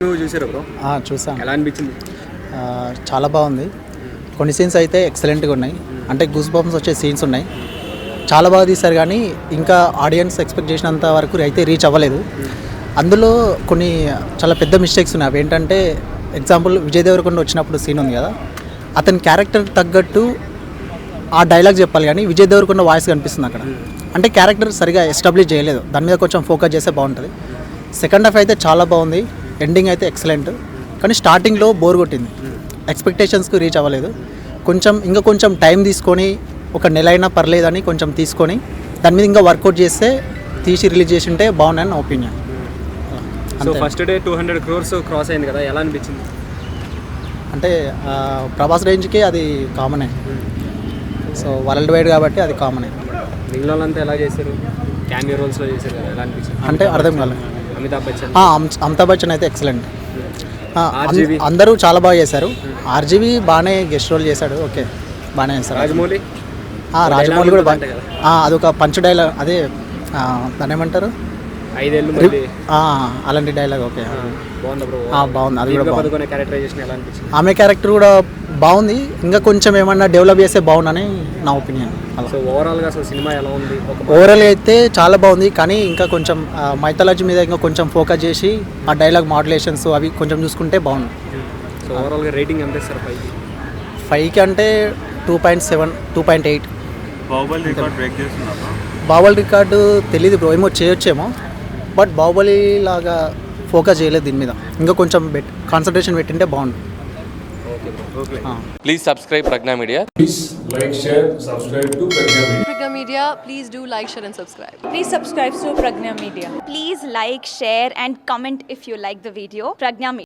నువ్వు చూసారు బ్రో? చూసాను. ఎలా అనిపించింది? చాలా బాగుంది. కొన్ని సీన్స్ అయితే ఎక్సలెంట్గా ఉన్నాయి, అంటే గూస్ బంప్స్ వచ్చే సీన్స్ ఉన్నాయి. చాలా బాగా తీశారు, కానీ ఇంకా ఆడియన్స్ ఎక్స్పెక్ట్ చేసినంత వరకు అయితే రీచ్ అవ్వలేదు. అందులో కొన్ని చాలా పెద్ద మిస్టేక్స్ ఉన్నాయి. అవి ఏంటంటే ఎగ్జాంపుల్ విజయ్ దేవరకొండ వచ్చినప్పుడు సీన్ ఉంది కదా, అతని క్యారెక్టర్ తగ్గట్టు ఆ డైలాగ్ చెప్పాలి, కానీ విజయ్ దేవరకొండ వాయిస్ కనిపిస్తుంది అక్కడ. అంటే క్యారెక్టర్ సరిగా ఎస్టాబ్లిష్ చేయలేదు, దాని మీద కొంచెం ఫోకస్ చేస్తే బాగుంటుంది. సెకండ్ హాఫ్ అయితే చాలా బాగుంది, ఎండింగ్ అయితే ఎక్సలెంట్. కానీ స్టార్టింగ్లో బోర్ కొట్టింది, ఎక్స్పెక్టేషన్స్కి రీచ్ అవ్వలేదు. కొంచెం టైం తీసుకొని ఒక నెల అయినా పర్లేదని కొంచెం తీసుకొని దాని మీద ఇంకా వర్కౌట్ చేస్తే తీసి రిలీజ్ చేసి ఉంటే బాగున్నాయని నా opinion. So first day 200 crores cross అయింది కదా, ఎలా అనిపించింది? అంటే ప్రభాస్ రేంజ్కి అది కామనే, సో వరల్డ్ వైడ్ కాబట్టి అది కామనే. మిగిలిన వాళ్ళంతా ఎలా చేశారు? క్యామియో రోల్స్లో చేశారు కదా, ఎలా అనిపించింది? అంటే అర్థం కాలేదు. అమితాబ్ బచ్చన్, అమితాబ్ బచ్చన్ అయితే ఎక్సలెంట్. అందరూ చాలా బాగా చేశారు. ఆర్జీవి బాగానే గెస్ట్ రోల్ చేశాడు, ఓకే బాగానే చేశారు. రాజమౌళి కూడా బాగా, అదొక పంచ్ డైలాగ్, అదే దాన్ని ఏమంటారు, 5 ఏళ్ళు అలాంటి డైలాగ్. ఓకే బాగుంది బ్రో. బాగుంది, అది కూడా బాగుంది. క్యారెక్టరైజేషన్ ఎలా అనిపించింది? ఆమె క్యారెక్టర్ కూడా బాగుంది, ఇంకా కొంచెం ఏమన్నా డెవలప్ చేస్తే బాగుందని నా ఒపీనియన్. సో ఓవరాల్గా అసలు సినిమా ఎలా ఉంది? ఓవరాల్గా అయితే చాలా బాగుంది, కానీ ఇంకా కొంచెం మైథాలజీ మీద ఇంకా కొంచెం ఫోకస్ చేసి ఆ డైలాగ్ మాడ్యులేషన్స్ అవి కొంచెం చూసుకుంటే బాగుంది. సో ఓవరాల్గా రేటింగ్ ఎంత ఇస్తారు? 5కి అంటే 2.7, 2.8. బాహుబలి రికార్డు తెలీదు బ్రో, ఏమో చేయొచ్చేమో, బట్ బాహుబలి లాగా ఫోకస్ చేయలేదు దీని మీద. ఇంకా కొంచెం కాన్సన్ట్రేషన్ పెట్టింటే బాగుంది. Please subscribe Pragna Media. Please like, share, subscribe to Pragna Media. Pragna Media, please do like, share and subscribe. Please subscribe to Pragna Media. Please like, share and comment if you like the video. Pragna Media.